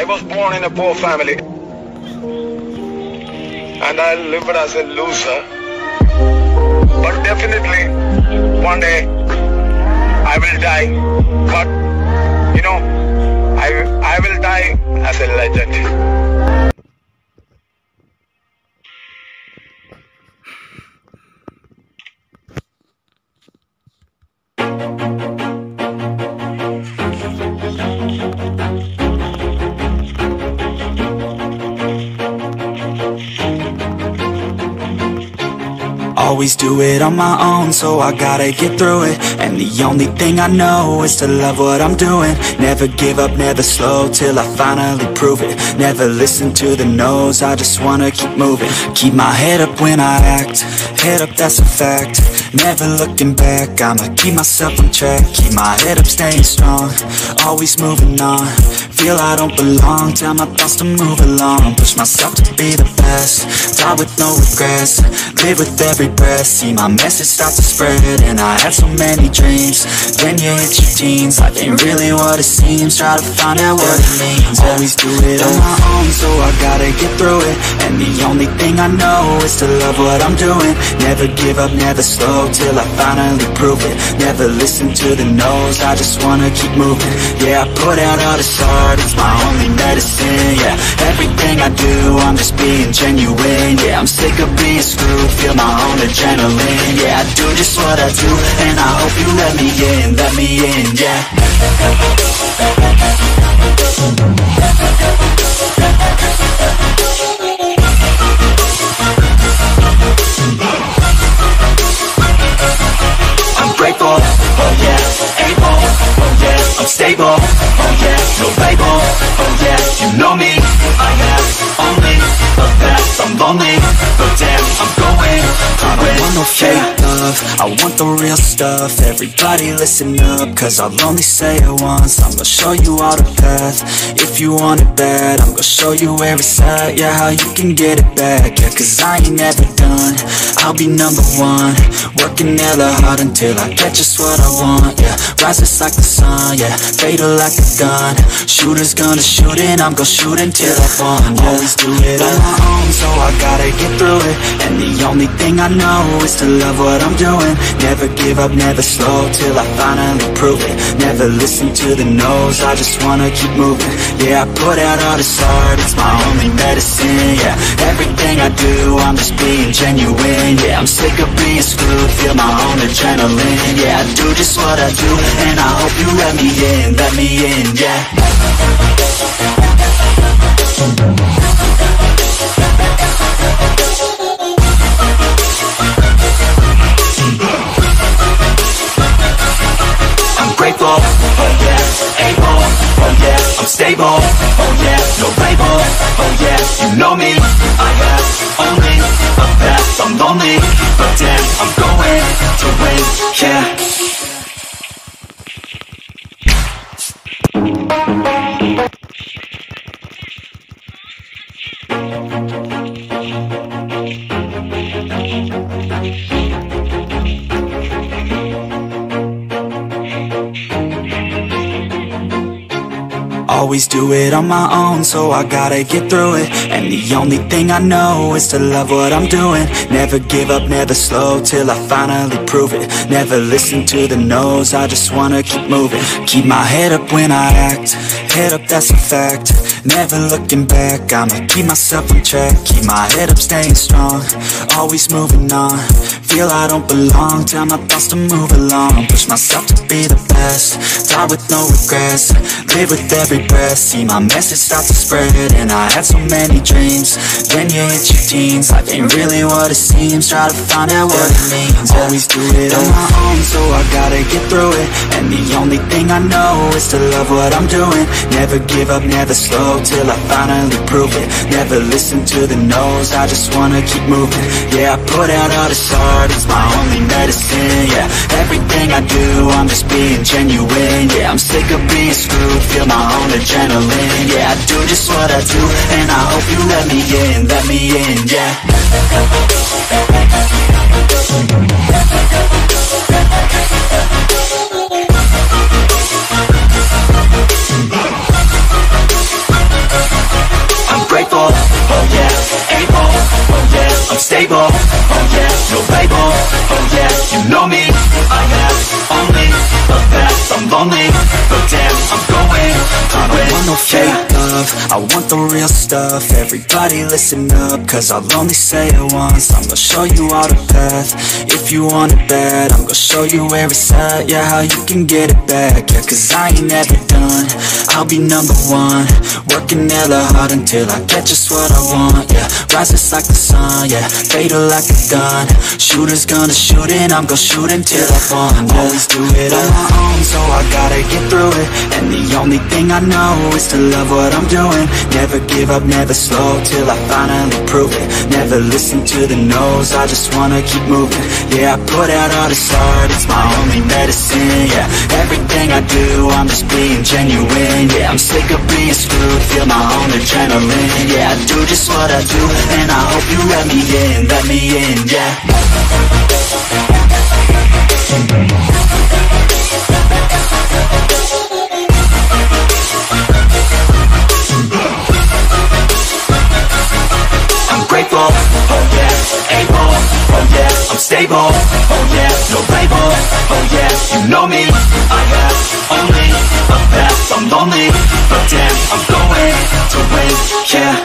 was born in a poor family, and I lived as a loser. But definitely, one day, I will die. But, you know, I will die as a legend. Always do it on my own, so I gotta get through it. And the only thing I know is to love what I'm doing. Never give up, never slow, till I finally prove it. Never listen to the no's, I just wanna keep moving. Keep my head up when I act, head up, that's a fact. Never looking back, I'ma keep myself on track. Keep my head up, staying strong, always moving on. Feel I don't belong, tell my thoughts to move along. Push myself to be the best, die with no regrets. Live with every breath, see my message start to spread. And I had so many dreams, then you hit your teens. Life ain't really what it seems, try to find out what it means. Always do it on my own, so I gotta get through it. And the only thing I know is to love what I'm doing. Never give up, never slow, till I finally prove it. Never listen to the no's, I just wanna keep moving. Yeah, I put out all this art, it's my only medicine. Yeah, everything I do, I'm just being genuine. Yeah, I'm sick of being screwed, feel my own adrenaline. Yeah, I do just what I do, and I hope you let me in, yeah. I'm grateful, oh yeah, able, oh yeah, I'm stable, oh yeah, no label, oh yeah, you know me, I have only the best. I'm lonely, but damn, I'm going to win. I want no fake love, I want the real stuff. Everybody listen up, cause I'll only say it once. I'm gonna show you all the path, if you want it bad. I'm gonna show you where it's at, yeah, how you can get it back. Yeah, cause I ain't never done, I'll be number one. Working hella hard until I get just what I want, yeah. Rises like the sun, yeah, fatal like a gun. Shooter's gonna shoot and I'm gonna shoot until I fall, yeah. Always do it on my own, so I gotta get through it. And the only thing I know is to love what I'm doing. Never give up, never slow, till I finally prove it. Never listen to the no's, I just wanna keep moving. Yeah, I put out all this art, it's my only medicine. Yeah, everything I do, I'm just being genuine. Yeah, I'm sick of being screwed, feel my own adrenaline. Yeah, I do just what I do, and I hope you let me in, yeah. I'm grateful, oh yeah, able, oh yeah, I'm stable, oh yeah, no label, oh yeah, you know me, I have only the best. I'm lonely, but damn, I'm going to win, yeah. Always do it on my own, so I gotta get through it. And the only thing I know is to love what I'm doing. Never give up, never slow, till I finally prove it. Never listen to the no's, I just wanna keep moving. Keep my head up when I act, head up, that's a fact. Never looking back, I'ma keep myself on track. Keep my head up, staying strong, always moving on. Feel I don't belong, tell my thoughts to move along. Push myself to be the best, die with no regrets. Live with every breath, see my message start to spread. And I had so many dreams, then you hit your teens. Life ain't really what it seems, try to find out what it means. Always do it on my own, so I gotta get through it. And the only thing I know is to love what I'm doing. Never give up, never slow, till I finally prove it. Never listen to the no's, I just wanna keep moving. Yeah, I put out all this art, it's my only medicine. Yeah, everything I do, I'm just being genuine. Yeah, I'm sick of being screwed, feel my own adrenaline. Yeah, I do just what I do, and I hope you let me in, yeah. lonely, but damn, I'm going through it. I don't want no fake love, I want the real stuff. Everybody listen up, cause I'll only say it once. I'm gonna show you all the path, if you want it bad. I'm gonna show you where it's at, yeah, how you can get it back. Yeah, cause I ain't never done, I'll be number one. Working hella hard until I get just what I want, yeah. Rises like the sun, yeah, fatal like a gun. Shooter's gonna shoot and I'm gonna shoot until I fall. Always do it on my own, so I gotta get through it. And the only thing I know is to love what I'm doing. Never give up, never slow, till I finally prove it. Never listen to the no's, I just wanna keep moving. Yeah, I put out all this art, it's my only medicine. Yeah, everything I do, I'm just being genuine. Yeah, I'm sick of being screwed, feel my own adrenaline. Yeah, I do just what I do, and I hope you let me in, yeah. I'm grateful, oh yeah, able, oh yeah, I'm stable, oh yeah, no label, oh yeah, you know me, I have only a path, I'm lonely, but damn, I'm going to win, yeah.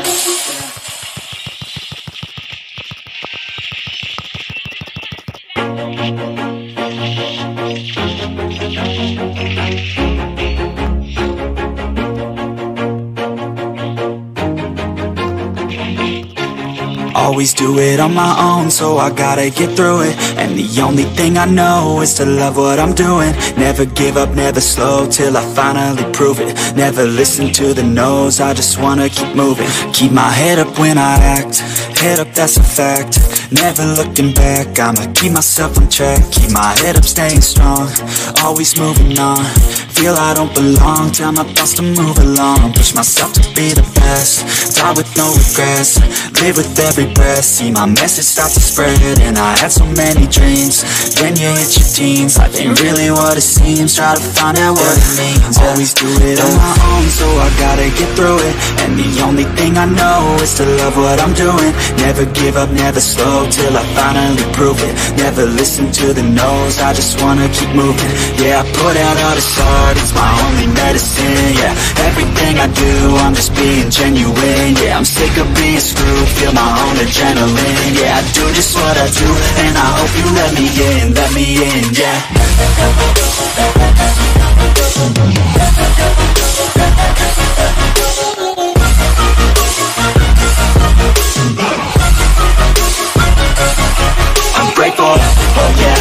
Always do it on my own, so I gotta get through it. And the only thing I know is to love what I'm doing. Never give up, never slow, till I finally prove it. Never listen to the no's, I just wanna keep moving. Keep my head up when I act, head up, that's a fact. Never looking back, I'ma keep myself on track. Keep my head up, staying strong, always moving on. Feel I don't belong, tell my thoughts to move along. Push myself to be the best, die with no regrets. Live with every breath, see my message start to spread. And I had so many dreams, when you hit your teens, life ain't really what it seems. Try to find out what it means. Always do it on my own, so I gotta get through it. And the only thing I know is to love what I'm doing. Never give up, never slow, till I finally prove it. Never listen to the no's, I just wanna keep moving. Yeah, I put out all this art, it's my only medicine. Yeah, everything I do, I'm just being genuine. Yeah, I'm sick of being screwed, feel my own adrenaline. Yeah, I do just what I do, and I hope you let me in, yeah. I'm grateful, oh yeah,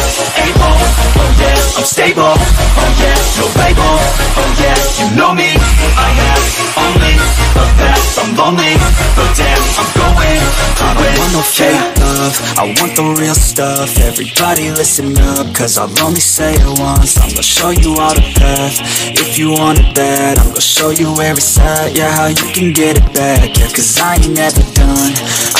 able, oh yeah, I'm stable, oh yeah, no label, oh yeah, you know me, I have only a path, I'm lonely, but damn, I'm going to win. I don't want no fake love, I want the real stuff. Everybody listen up, cause I'll only say it once. I'm gonna show you all the path, if you want it bad. I'm gonna show you where it's at, yeah, how you can get it back. Yeah, cause I ain't never done,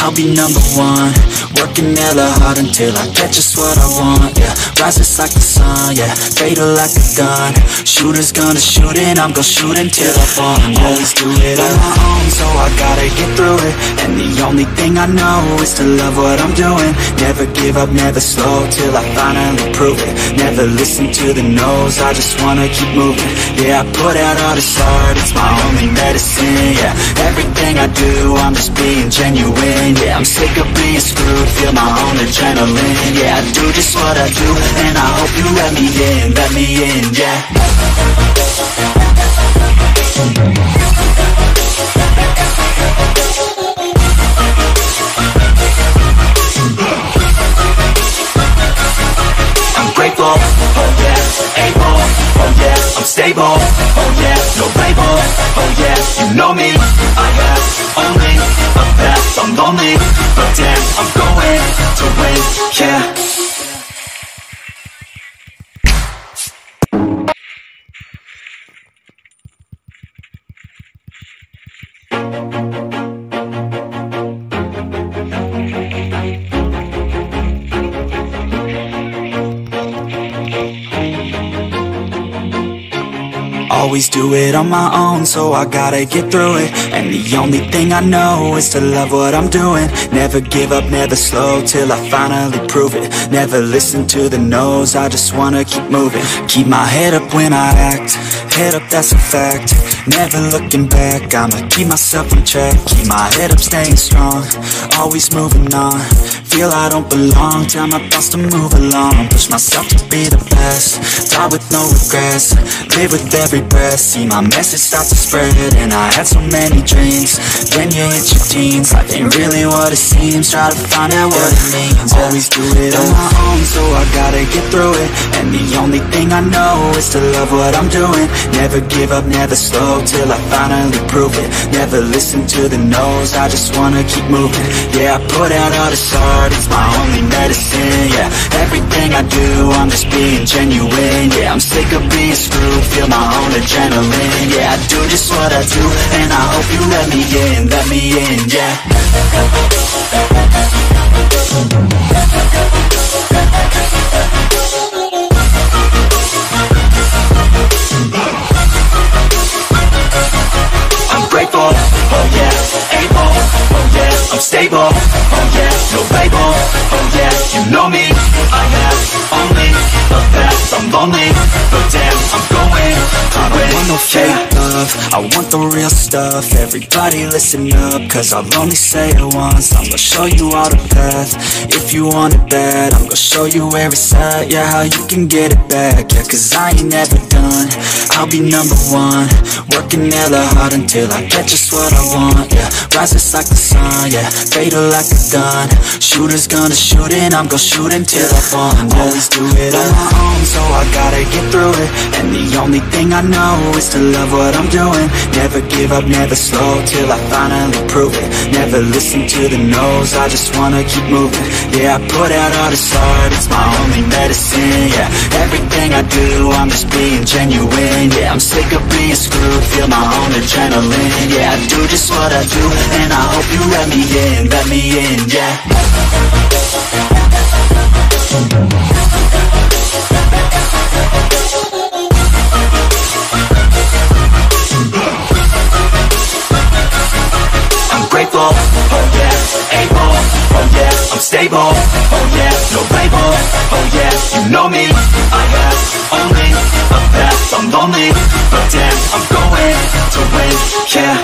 I'll be number one. Working hella hard until I get just what I want, yeah. Rises like the sun, yeah, fatal like a gun. Shooter's gonna shoot and I'm gonna shoot until I fall. Always do it on my own, so I gotta get through it. And the only thing I know is to love what I'm doing. Never give up, never slow, till I finally prove it. Never listen to the no's, I just wanna keep moving. Yeah, I put out all this art, it's my only medicine. Yeah, everything I do, I'm just being genuine. Yeah, I'm sick of being screwed, feel my own adrenaline. Yeah, I do just what I do, and I hope you let me in, yeah. I'm grateful, oh yeah, able, oh yeah, I'm stable, oh yeah, no label, oh yeah, you know me, I have only a path, I'm lonely, but damn, I'm going to win, yeah. Always do it on my own, so I gotta get through it. And the only thing I know is to love what I'm doing. Never give up, never slow, till I finally prove it. Never listen to the no's, I just wanna keep moving. Keep my head up when I act, head up, that's a fact. Never looking back, I'ma keep myself in check. Keep my head up, staying strong, always moving on. Feel I don't belong, tell my thoughts to move along. Push myself to be the best, die with no regrets. Live with every breath, see my message start to spread. And I had so many dreams, then you hit your teens. Life ain't really what it seems, try to find out what it means. Always do it on my own, so I gotta get through it. And the only thing I know is to love what I'm doing. Never give up, never slow, till I finally prove it. Never listen to the no's, I just wanna keep moving. Yeah, I put out all this art, it's my only medicine. Yeah, everything I do, I'm just being genuine. Yeah, I'm sick of being screwed, feel my own adrenaline. Yeah, I do just what I do, and I hope you let me in, yeah. I'm grateful, oh yeah, able, oh yeah, I'm stable, oh yeah, no label, oh yeah, you know me, I have only the best. I'm lonely, but damn, I'm going to win. I want no fake love, I want the real stuff. Everybody listen up, cause I'll only say it once. I'm gonna show you all the path, if you want it bad. I'm gonna show you where it's at, yeah, how you can get it back. Yeah, cause I ain't never done, I'll be number one. Working hella hard until I get just what I want, yeah. Rises like the sun, yeah, fatal like a gun. Shooter's gonna shoot and I'm gonna shoot until I fall, yeah. Always do it on my own, so I gotta get through it. And the only thing I know is to love what I'm doing. Never give up, never slow, till I finally prove it. Never listen to the no's, I just wanna keep moving. Yeah, I put out all this art, it's my only medicine. Yeah, everything I do, I'm just being genuine. Yeah, I'm sick of being screwed, feel my own adrenaline. Yeah, I do just what I do, and I hope you let me in, yeah. I'm grateful, oh yeah, able, oh yeah, I'm stable, oh yeah, no label, oh yeah, you know me, I have only the best. I'm lonely, but damn, I'm going to win, yeah.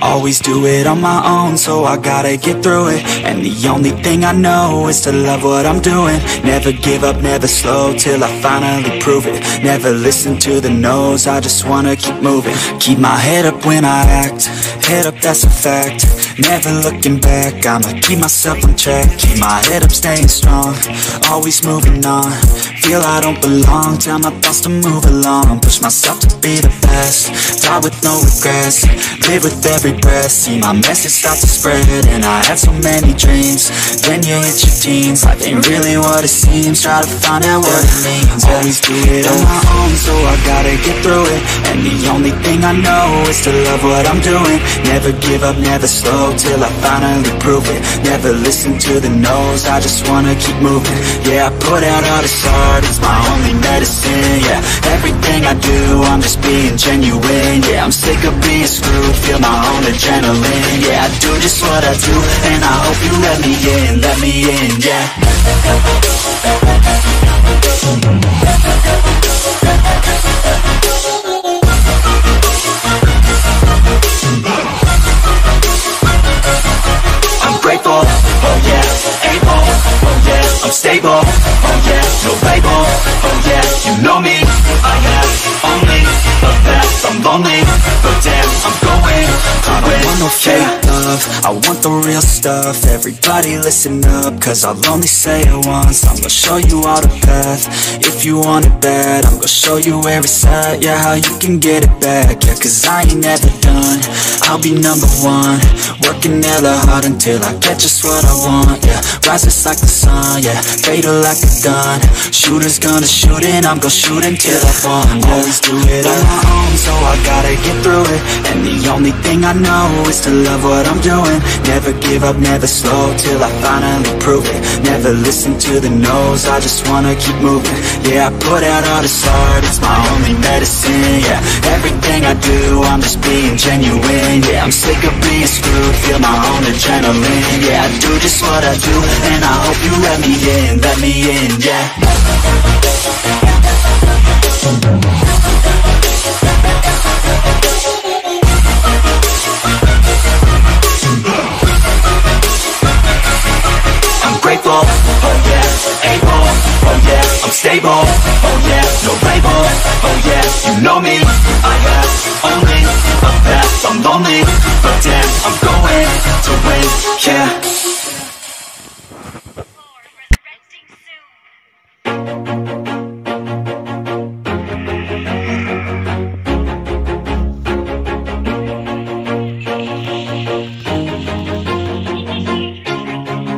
Always do it on my own, so I gotta get through it. And the only thing I know is to love what I'm doing. Never give up, never slow, till I finally prove it. Never listen to the no's, I just wanna keep moving. Keep my head up when I act, head up, that's a fact. Never looking back, I'ma keep myself in check. Keep my head up, staying strong, always moving on. Feel I don't belong, tell my thoughts to move along. Push myself to be the best, die with no regrets. Live with every breath, see my message start to spread. And I had so many dreams, then you hit your teens. Life ain't really what it seems, try to find out what it means. Always do it on my own, so I gotta get through it. And the only thing I know is to love what I'm doing. Never give up, never slow, till I finally prove it. Never listen to the no's, I just wanna keep moving. Yeah, I put out all this art, it's my only medicine. Yeah, everything I do, I'm just being genuine. Yeah, I'm sick of being screwed, feel my own adrenaline. Yeah, I do just what I do, and I hope you let me in, yeah. I'm grateful, oh yeah, able, oh yeah, I'm stable, oh yeah, no label, oh yeah, you know me, I have only the best. I'm lonely, but damn, I'm going to win, yeah. love, I want the real stuff. Everybody listen up, cause I'll only say it once. I'm gonna show you all the path, if you want it bad. I'm gonna show you where it's at, yeah, how you can get it back. Yeah, cause I ain't never done, I'll be number one. Working hella hard until I get just what I want. Yeah, rises like the sun, yeah, fatal like a gun. Shooters gonna shoot and I'm gonna shoot until I fall. Always do it on my own, so I gotta get through it. And the only thing I know is to love what I'm doing. Never give up, never slow, till I finally prove it. Never listen to the no's, I just wanna keep moving. Yeah, I put out all this art, it's my only medicine. Yeah, everything I do, I'm just being genuine. Yeah, I'm sick of being screwed, feel my own adrenaline. Yeah, I do just what I do, and I hope you let me in, yeah. I'm grateful, oh yeah, able, oh yeah, I'm stable, oh yeah, no label, oh yeah, you know me, I have only a path, I'm lonely, but damn, I'm going to win, yeah.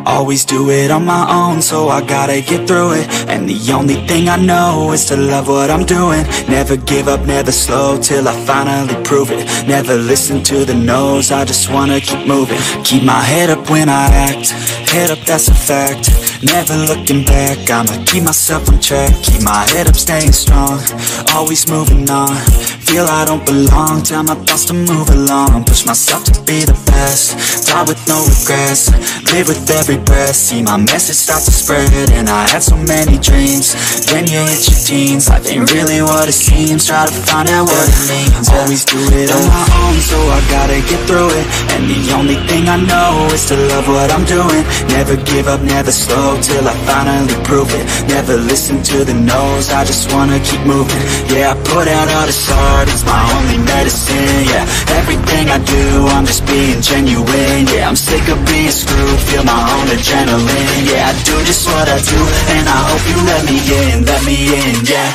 Always do it on my own, so I gotta get through it. And the only thing I know is to love what I'm doing. Never give up, never slow, till I finally prove it. Never listen to the no's, I just wanna keep moving. Keep my head up when I act, head up, that's a fact. Never looking back, I'ma keep myself on track. Keep my head up, staying strong, always moving on. Feel I don't belong, tell my thoughts to move along. Push myself to be the best, die with no regrets. Live with every breath, see my message start to spread. And I had so many dreams, then you hit your teens. Life ain't really what it seems, try to find out what it means. Always do it on my own, so I gotta get through it. And the only thing I know is to love what I'm doing. Never give up, never slow, till I finally prove it. Never listen to the no's, I just wanna keep moving. Yeah, I put out all this art, it's my only medicine. Yeah, everything I do, I'm just being genuine. Yeah, I'm sick of being screwed, feel my own adrenaline. Yeah, I do just what I do, and I hope you let me in, yeah.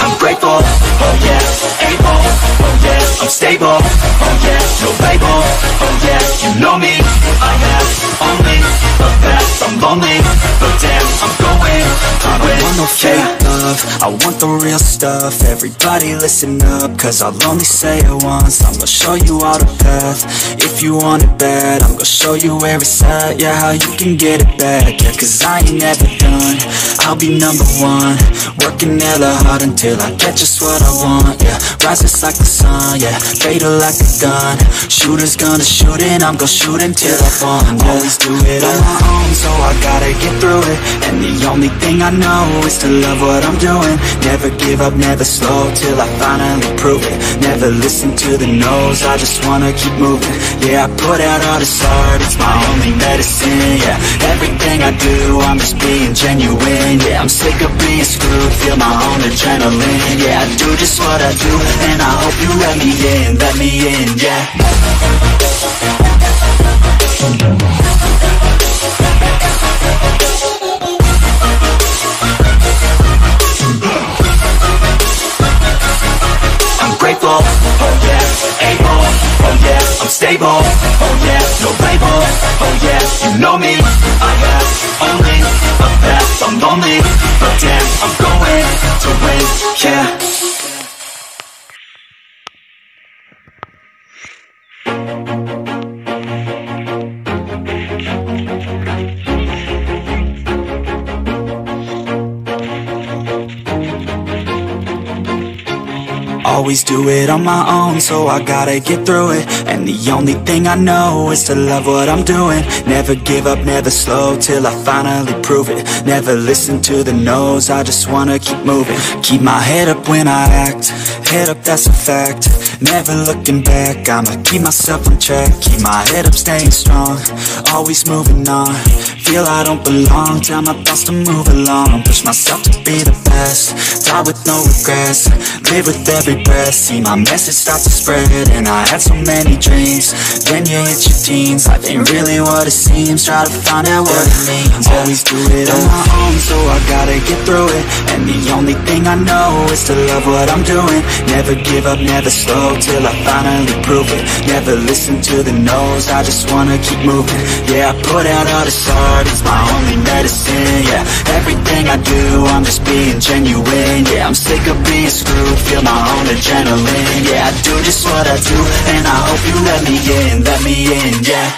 I'm grateful, oh yeah, able, oh yeah, I'm stable, oh yeah, no label, oh yeah, you know me, I have only a path, I'm lonely, but damn, I'm going to win. I want no fake love, I want the real stuff. Everybody listen up, cause I'll only say it once. I'm gonna show you all the path, if you want it bad. I'm gonna show you where it's at, yeah, how you can get it back. Yeah, cause I ain't never done, I'll be number one. Working hella hard until I get just what I want. Yeah, rises like the sun, yeah, fatal like a gun. Shooters gonna shoot and I'm gonna shoot until I fall. Always do it on my own, so I gotta get through it. And the only thing I know is to love what I'm doing. Never give up, never slow, till I finally prove it. Never listen to the no's, I just wanna keep moving. Yeah, I put out all this art, it's my only medicine. Yeah, everything I do, I'm just being genuine. Yeah, I'm sick of being screwed, feel my own adrenaline. Yeah, I do just what I do, and I hope you let me in, yeah. I'm grateful, oh yeah, able, oh yeah, I'm stable, oh yeah, no label, oh yeah, you know me, I have only a path, I'm lonely, but damn, I'm going to win, yeah. Always do it on my own, so I gotta get through it. And the only thing I know is to love what I'm doing. Never give up, never slow, till I finally prove it. Never listen to the no's, I just wanna keep moving. Keep my head up when I act, head up, that's a fact. Never looking back, I'ma keep myself on track. Keep my head up, staying strong, always moving on. Feel I don't belong, tell my thoughts to move along. Push myself to be the best, die with no regrets. Live with every breath, see my message start to spread. And I had so many dreams, then you hit your teens. Life ain't really what it seems, try to find out what it means. Always do it on my own, so I gotta get through it. And the only thing I know is to love what I'm doing. Never give up, never slow, till I finally prove it. Never listen to the no's, I just wanna keep moving. Yeah, I put out all this art, it's my only medicine. Yeah, everything I do, I'm just being genuine. Yeah, I'm sick of being screwed, feel my own adrenaline. Yeah, I do just what I do, and I hope you let me in, yeah.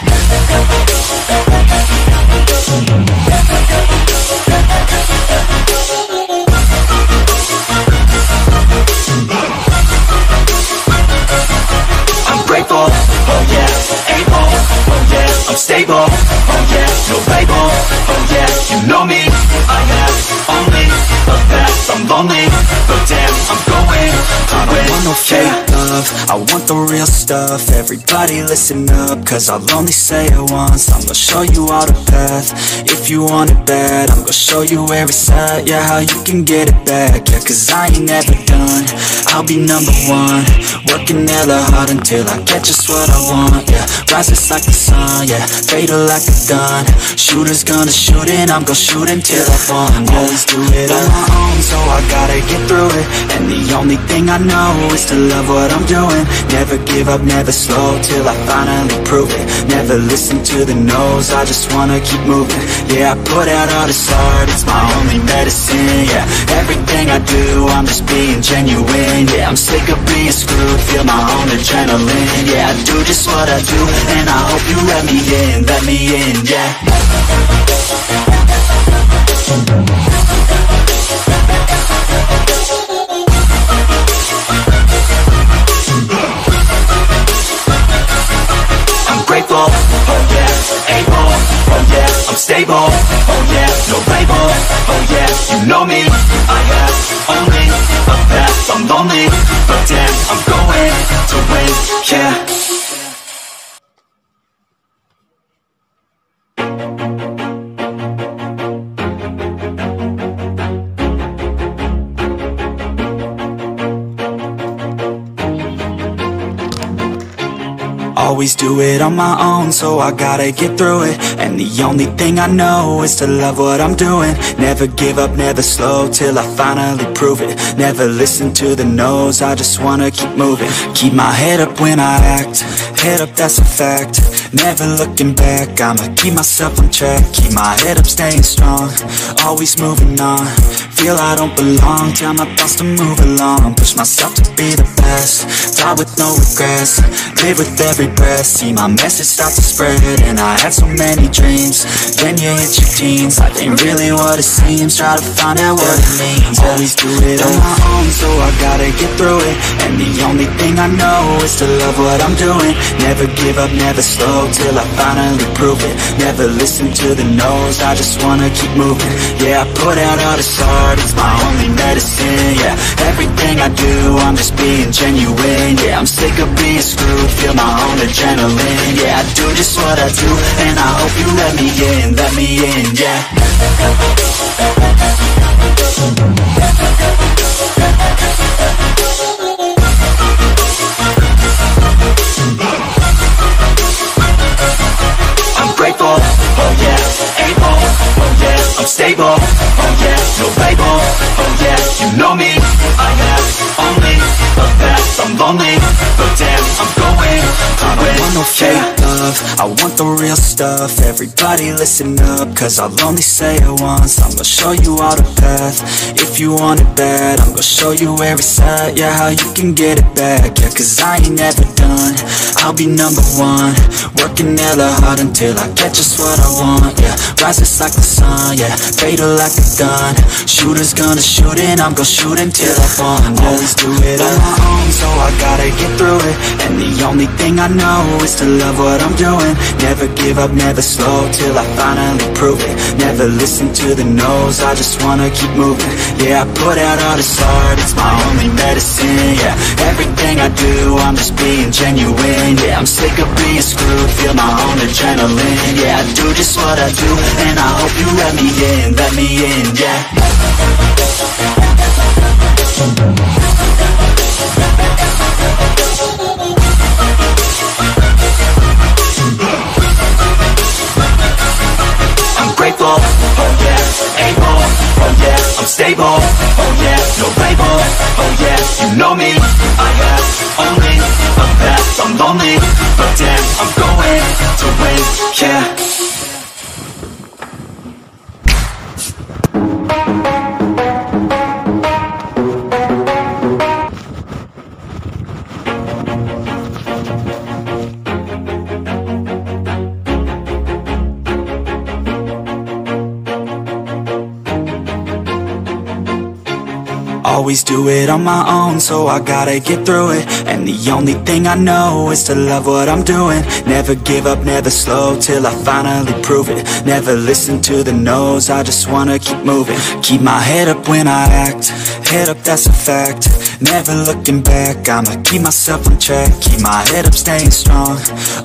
I'm grateful, oh yeah, able, oh yeah, I'm stable, oh yeah, no label, oh yeah, you know me, I have only the best. I'm lonely, but damn, I'm going to win. I don't want no fake love, I want the real stuff. Everybody listen up, cause I'll only say it once. I'm gonna show you all the path, if you want it bad. I'm gonna show you where it's at, yeah, how you can get it back. Yeah, cause I ain't never done, I'll be number one. Working hella hard until I get just what I want, yeah. Rises like the sun, yeah, fatal like a gun. Shooters gonna shoot and I'm gonna shoot until I fall. Always do it on my own, so I gotta get through it. And the only thing I know is to love what I'm doing. Never give up, never slow, till I finally prove it. Never listen to the no's, I just wanna keep moving. Yeah, I put out all this art, it's my only medicine. Yeah, everything I do, I'm just being genuine. Yeah, I'm sick of being screwed, feel my own adrenaline. Yeah, I do just what I do, and I hope you let me in, yeah. I'm grateful, oh yeah, able, oh yeah, I'm stable, oh yeah, no label, oh yeah, you know me, I have only the best. I'm lonely, but damn, I'm going to win, yeah. Always do it on my own, so I gotta get through it. And the only thing I know is to love what I'm doing. Never give up, never slow, till I finally prove it. Never listen to the no's, I just wanna keep moving. Keep my head up when I act, head up, that's a fact. Never looking back, I'ma keep myself on track. Keep my head up, staying strong, always moving on. Feel I don't belong, tell my thoughts to move along. Push myself to be the best, die with no regrets. Live with every breath, see my message start to spread. And I had so many dreams, then you hit your teens. Life ain't really what it seems, try to find out what it means. Always do it on my own, so I gotta get through it. And the only thing I know is to love what I'm doing. Never give up, never slow, till I finally prove it. Never listen to the no's, I just wanna keep moving. Yeah, I put out all this art, it's my only medicine. Yeah, everything I do, I'm just being genuine. Yeah, I'm sick of being screwed, feel my own adrenaline. Yeah, I do just what I do, and I hope you let me in, yeah. I'm grateful, oh yeah, able, oh yeah, I'm stable, oh yeah, no label, oh yeah, you know me, I have only the best. I'm lonely, but damn, I'm going to win. I don't want no fake love, love, I want the real stuff. Everybody listen up, cause I'll only say it once. I'm gonna show you all the path, if you want it bad. I'm gonna show you where it's at, yeah, how you can get it back. Yeah, cause I ain't never done, I'll be number one. Working hella hard until I get just what I want. Yeah, rises like the sun, yeah, fatal like a gun. Shooters gonna shoot and I'm gonna shoot until I fall. Always do it on my own, so I gotta get through it. And the only thing I know is to love what I'm doing. Never give up, never slow, till I finally prove it. Never listen to the no's, I just wanna keep moving. Yeah, I put out all this art, it's my only medicine. Yeah, everything I do, I'm just being genuine. Yeah, I'm sick of being screwed, feel my own adrenaline. Yeah, I do just what I do, and I hope you let me in, yeah. I'm grateful, oh yeah, able, oh yeah, I'm stable, oh yeah, no label, oh yeah, you know me, I have only a path, I'm lonely, but damn, I'm going to win, yeah. Always do it on my own, so I gotta get through it. And the only thing I know is to love what I'm doing. Never give up, never slow, till I finally prove it. Never listen to the no's, I just wanna keep moving. Keep my head up when I act, head up, that's a fact. Never looking back, I'ma keep myself on track. Keep my head up, staying strong,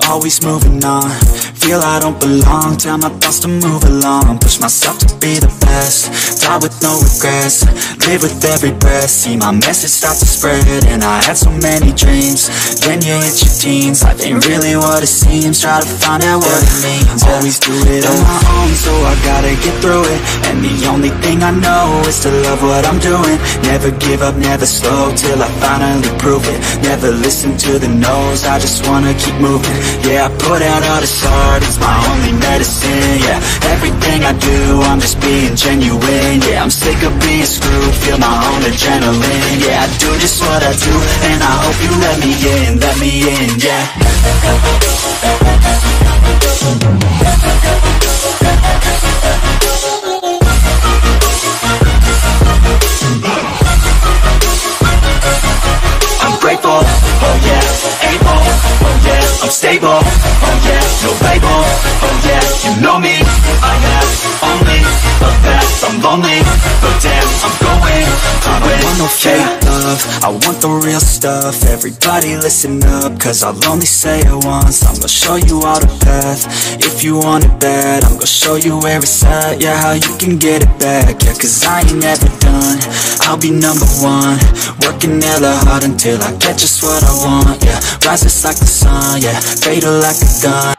always moving on. Feel I don't belong, tell my thoughts to move along. Push myself to be the best, die with no regrets. Live with every breath, see my message start to spread. And I had so many dreams, then you hit your teens. Life ain't really what it seems, try to find out what it means. Always do it on my own, so I gotta get through it. And the only thing I know is to love what I'm doing. Never give up, never slow, till I finally prove it. Never listen to the no's, I just wanna keep moving. Yeah, I put out all this art, it's my only medicine. Yeah, everything I do, I'm just being genuine. Yeah, I'm sick of being screwed, feel my own adrenaline. Yeah, I do just what I do, and I hope you let me in, yeah. I'm grateful, oh yeah, able, oh yeah, I'm stable, oh yeah, no label, oh yeah, you know me, I have only a path, I'm lonely, but damn, I'm going to win. I don't want no fake love, I want the real stuff. Everybody listen up, cause I'll only say it once. I'm gonna show you all the path, if you want it bad. I'm gonna show you where it's at, yeah, how you can get it back. Yeah, cause I ain't never done, I'll be number one. Working hella hard until I get just what I want. Yeah, rises like the sun, yeah, fatal like a gun.